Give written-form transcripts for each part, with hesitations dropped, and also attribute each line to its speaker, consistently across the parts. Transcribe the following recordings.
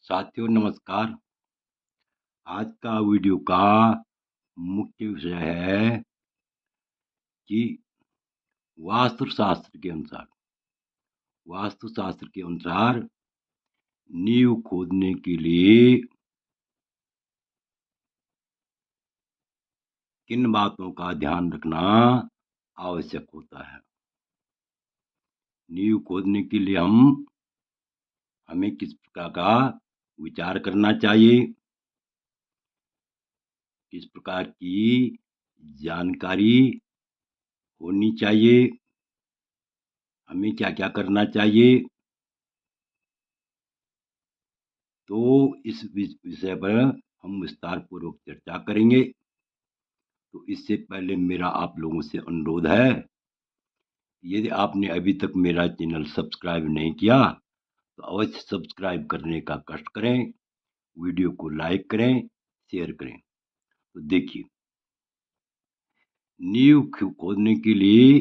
Speaker 1: साथियों नमस्कार। आज का वीडियो का मुख्य विषय है कि वास्तुशास्त्र के अनुसार नींव खोदने के लिए किन बातों का ध्यान रखना आवश्यक होता है। नींव खोदने के लिए हमें किस प्रकार का विचार करना चाहिए, किस प्रकार की जानकारी होनी चाहिए, हमें क्या क्या करना चाहिए, तो इस विषय पर हम विस्तार पूर्वक चर्चा करेंगे। तो इससे पहले मेरा आप लोगों से अनुरोध है, यदि आपने अभी तक मेरा चैनल सब्सक्राइब नहीं किया तो अवश्य सब्सक्राइब करने का कष्ट करें, वीडियो को लाइक करें, शेयर करें। तो देखिए, नींव खोदने के लिए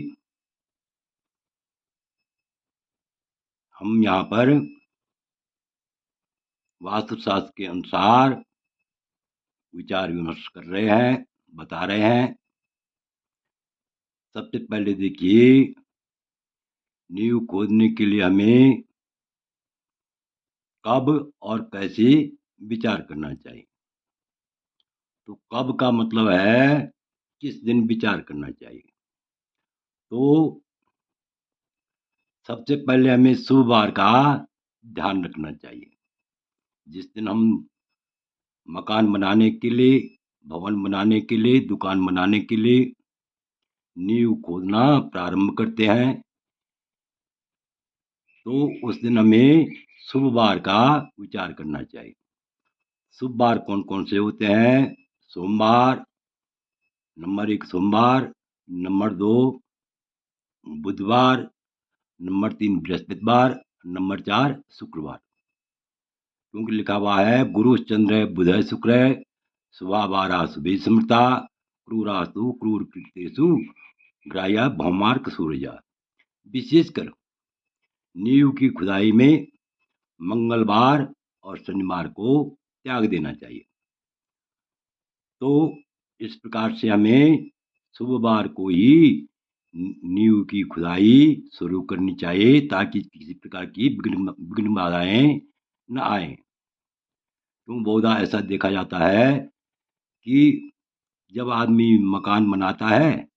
Speaker 1: हम यहाँ पर वास्तुशास्त्र के अनुसार विचार विमर्श कर रहे हैं, बता रहे हैं। सबसे पहले देखिए, नींव खोदने के लिए हमें कब और कैसे विचार करना चाहिए। तो कब का मतलब है किस दिन विचार करना चाहिए। तो सबसे पहले हमें शुभ वार का ध्यान रखना चाहिए। जिस दिन हम मकान बनाने के लिए, भवन बनाने के लिए, दुकान बनाने के लिए नींव खोदना प्रारंभ करते हैं, तो उस दिन हमें शुभ वार का विचार करना चाहिए। शुभ वार कौन कौन से होते हैं? सोमवार, नंबर 1 सोमवार, नंबर 2 बुधवार, नंबर 3 बृहस्पतिवार, नंबर 4 शुक्रवार। क्योंकि लिखा हुआ है गुरु चंद्र बुध शुक्र शुभा बारा शुभे स्मृता क्रूरास्तु क्रूर कृतेषु ग्राह्य भौमार्क सूर्या। विशेषकर नींव की खुदाई में मंगलवार और शनिवार को त्याग देना चाहिए। तो इस प्रकार से हमें शुभवार को ही नींव की खुदाई शुरू करनी चाहिए, ताकि किसी प्रकार की विघ्न बाधाएं न आए। क्यों बहुधा ऐसा देखा जाता है कि जब आदमी मकान बनाता है,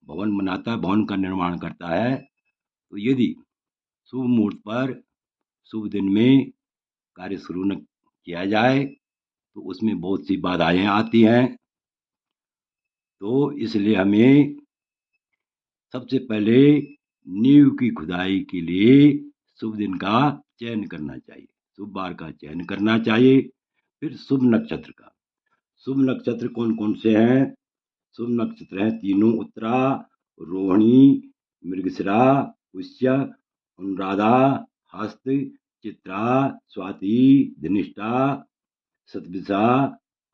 Speaker 1: भवन का निर्माण करता है, तो यदि शुभ मुहूर्त पर शुभ दिन में कार्य शुरू न किया जाए तो उसमें बहुत सी बाधाएं आती हैं। तो इसलिए हमें सबसे पहले नींव की खुदाई के लिए शुभ दिन का चयन करना चाहिए, शुभ वार का चयन करना चाहिए। फिर शुभ नक्षत्र का। शुभ नक्षत्र कौन कौन से हैं? शुभ नक्षत्र हैं तीनों, उत्तरा, रोहिणी, मृगशिरा, पुष्य, अनुराधा, हस्त, चित्रा, स्वाति, धनिष्ठा, शतभिषा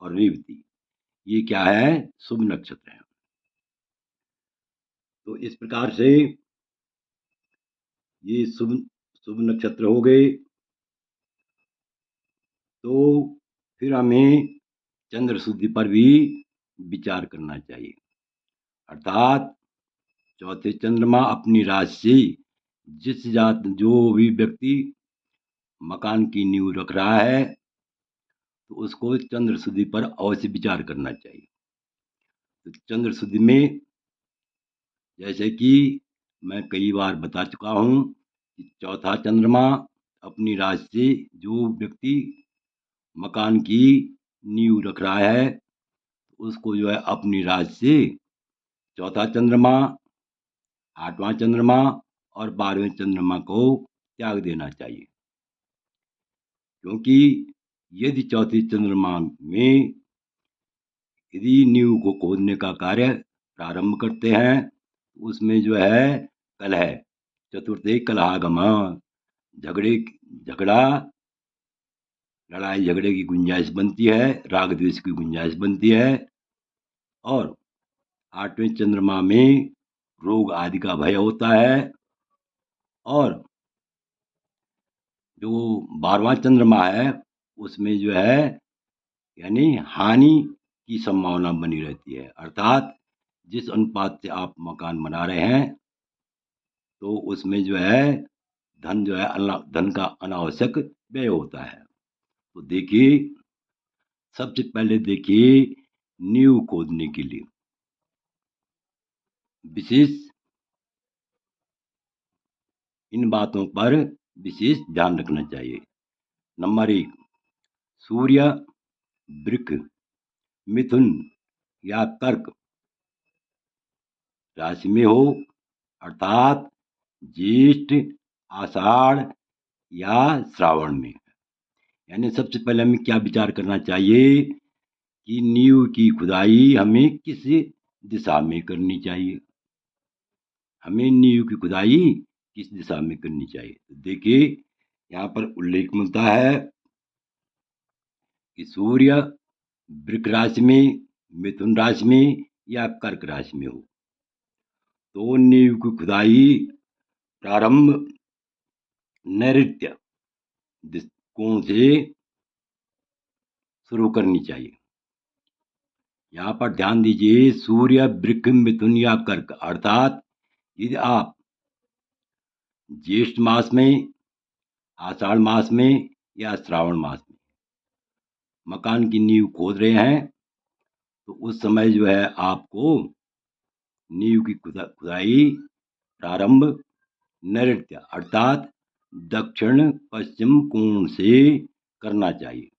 Speaker 1: और रेवती। ये क्या है? शुभ नक्षत्र है। तो इस प्रकार से ये शुभ शुभ नक्षत्र हो गए। तो फिर हमें चंद्र शुद्धि पर भी विचार करना चाहिए। अर्थात चौथे चंद्रमा अपनी राशि से जो भी व्यक्ति मकान की नींव रख रहा है, तो उसको चंद्र शुद्धि पर अवश्य विचार करना चाहिए। तो चंद्र शुद्धि में जैसे कि मैं कई बार बता चुका हूँ कि चौथा चंद्रमा अपनी राशि से जो व्यक्ति मकान की नींव रख रहा है, उसको जो है अपनी राशि से चौथा चंद्रमा, 8वां चंद्रमा और 12वें चंद्रमा को त्याग देना चाहिए। क्योंकि यदि चौथे चंद्रमा में यदि नींव को खोदने का कार्य प्रारंभ करते हैं, तो उसमें जो है कलह, चतुर्थे कलहागम, झगड़ा, लड़ाई झगड़े की गुंजाइश बनती है, राग द्वेष की गुंजाइश बनती है। और 8वें चंद्रमा में रोग आदि का भय होता है। और जो 12वां चंद्रमा है उसमें जो है यानी हानि की संभावना बनी रहती है, अर्थात जिस अनुपात से आप मकान बना रहे हैं तो उसमें जो है धन का अनावश्यक व्यय होता है। तो देखिए, सबसे पहले देखिए नींव खोदने के लिए विशेष इन बातों पर विशेष ध्यान रखना चाहिए। नंबर 1, सूर्य वृक, मिथुन या कर्क राशि में हो, अर्थात ज्येष्ठ, आषाढ़ या श्रावण में। यानी सबसे पहले हमें क्या विचार करना चाहिए कि नींव की खुदाई हमें किस दिशा में करनी चाहिए। हमें नींव की खुदाई किस दिशा में करनी चाहिए। तो देखिए, यहाँ पर उल्लेख मिलता है कि सूर्य वृक राशि में, मिथुन राशि में या कर्क राशि में हो तो नींव की खुदाई प्रारंभ नैऋत्य कोण से शुरू करनी चाहिए। यहाँ पर ध्यान दीजिए, सूर्य वृक, मिथुन या कर्क, अर्थात यदि आप ज्येष्ठ मास में, आषाढ़ मास में या श्रावण मास में मकान की नींव खोद रहे हैं तो उस समय जो है आपको नींव की खुदाई प्रारंभ नैऋत्य अर्थात दक्षिण पश्चिम कोण से करना चाहिए।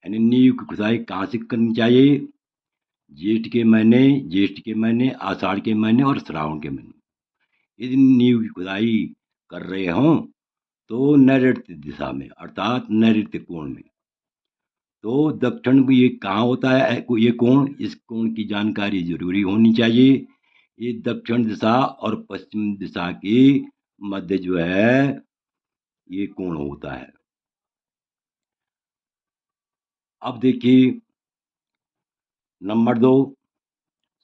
Speaker 1: यानी नींव की खुदाई कहाँ से करनी चाहिए? ज्येष्ठ के महीने, आषाढ़ के महीने और श्रावण के महीने। यदि नींव की खुदाई कर रहे हों तो नैऋत्य दिशा में अर्थात नैऋत्य कोण में। तो दक्षिण भी ये कहाँ होता है ये कोण? इस कोण की जानकारी जरूरी होनी चाहिए। ये दक्षिण दिशा और पश्चिम दिशा के मध्य जो है ये कोण होता है। अब देखिए नंबर 2,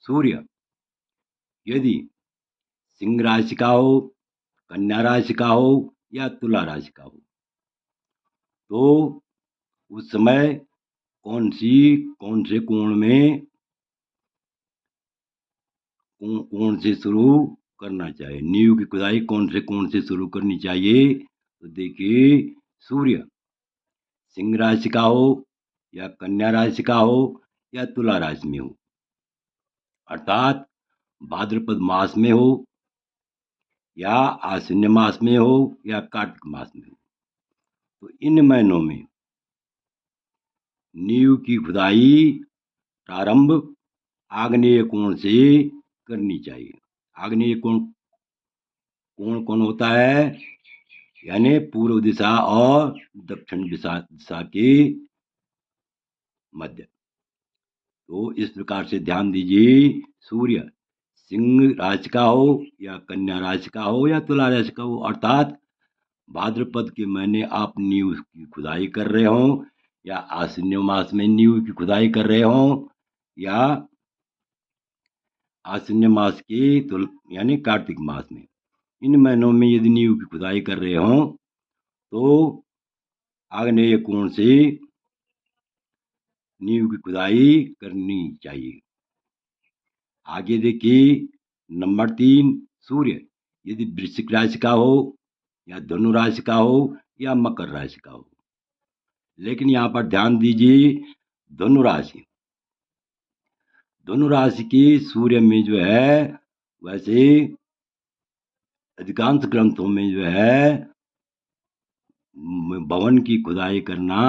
Speaker 1: सूर्य यदि सिंह राशि का हो, कन्या राशि का हो या तुला राशि का हो तो उस समय कौन से कोण से शुरू करना चाहिए? नींव की खुदाई कौन से कोण से शुरू करनी चाहिए? तो देखिए, सूर्य सिंह राशि का हो या कन्या राशि का हो या तुला राशि में हो, अर्थात भाद्रपद मास में हो या आश्विन मास में हो या कार्तिक मास में हो। तो इन महीनों में नींव की खुदाई प्रारंभ आग्नेय कोण से करनी चाहिए। आग्नेय कोण कोण कौन होता है? यानी पूर्व दिशा और दक्षिण दिशा के मध्य। तो इस प्रकार से ध्यान दीजिए, सूर्य सिंह राशि का हो या कन्या राशि का हो या तुला राशि का हो, अर्थात भाद्रपद के महीने आप नींव की खुदाई कर रहे हो या आश्विन मास में नींव की खुदाई कर रहे हो या आश्विन मास के यानी कार्तिक मास में, इन महीनों में यदि नींव की खुदाई कर रहे हो तो आग्नेय कोण से नींव की खुदाई करनी चाहिए। आगे देखिए नंबर 3, सूर्य यदि वृश्चिक राशि का हो या धनु राशि का हो या मकर राशि का हो। लेकिन यहाँ पर ध्यान दीजिए, धनु राशि के सूर्य में जो है वैसे अधिकांश ग्रंथों में जो है भवन की खुदाई करना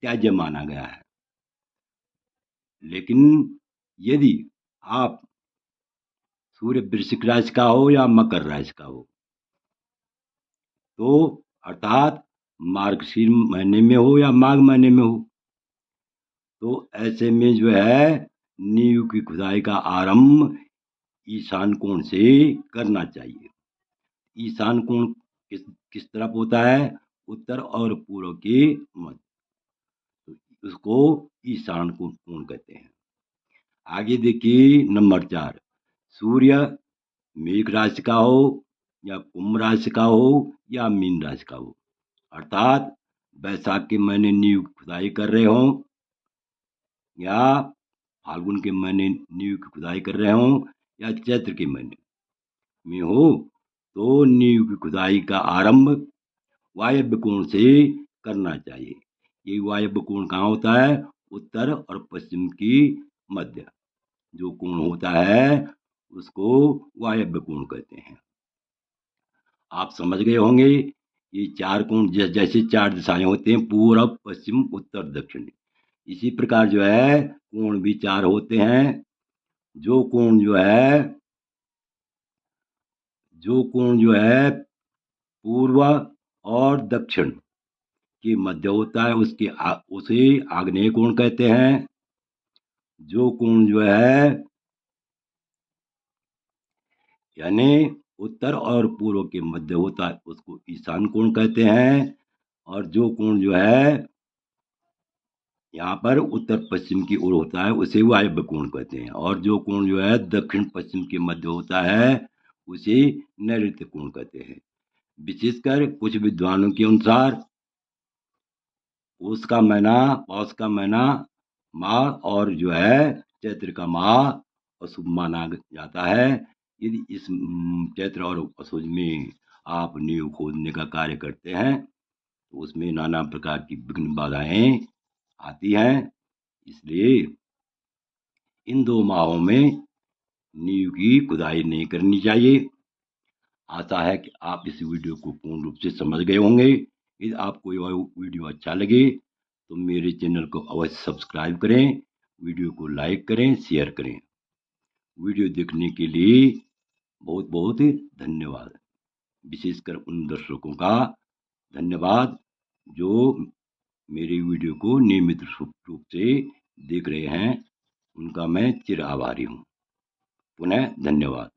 Speaker 1: त्याज्य माना गया है। लेकिन यदि आप सूर्य वृश्चिक राशि का हो या मकर राशि का हो तो अर्थात मार्गशीर महीने में हो या माघ महीने में हो तो ऐसे में जो है नींव की खुदाई का आरंभ ईशान कोण से करना चाहिए। ईशान कोण किस तरफ होता है? उत्तर और पूर्व के मध्य, तो उसको ईशान कोण कहते हैं। आगे देखिए नंबर 4, सूर्य मेष राशि का हो या कुंभ राशि का हो या मीन राशि का हो, अर्थात बैसाख के महीने नींव की खुदाई कर रहे हो या फाल्गुन के महीने नींव की खुदाई कर रहे हो या चैत्र के महीने में हो, तो नींव की खुदाई का आरंभ वायव्य कोण से करना चाहिए। ये वायव्य कोण कहाँ होता है? उत्तर और पश्चिम की मध्य जो कोण होता है उसको वायव्य कोण कहते हैं। आप समझ गए होंगे ये चार कोण जैसे चार दिशाएं होते हैं, पूर्व पश्चिम उत्तर दक्षिण, इसी प्रकार जो है कोण भी चार होते हैं। जो कोण जो है पूर्व और दक्षिण के मध्य होता है उसे आग्नेय कोण कहते हैं। जो कोण जो है यानी उत्तर और पूर्व के मध्य होता है उसको ईशान कोण कहते हैं। और जो कोण जो है यहाँ पर उत्तर पश्चिम की ओर होता है उसे वायव्य कोण कहते हैं। और जो कोण जो है दक्षिण पश्चिम के मध्य होता है उसे नैऋत्य कोण कहते हैं। विशेषकर कुछ विद्वानों के अनुसार पौष का महीना माघ और जो है चैत्र का माह अशुभ माना जाता है। यदि इस चैत्र और अशुभ में आप नींव खोदने का कार्य करते हैं तो उसमें नाना प्रकार की विघ्न बाधाएं आती हैं। इसलिए इन 2 माहों में नींव की खुदाई नहीं करनी चाहिए। आशा है कि आप इस वीडियो को पूर्ण रूप से समझ गए होंगे। यदि आपको यह वीडियो अच्छा लगे तो मेरे चैनल को अवश्य सब्सक्राइब करें, वीडियो को लाइक करें, शेयर करें। वीडियो देखने के लिए बहुत बहुत धन्यवाद। विशेषकर उन दर्शकों का धन्यवाद जो मेरी वीडियो को नियमित रूप से देख रहे हैं, उनका मैं चिर आभारी हूँ। पुनः धन्यवाद।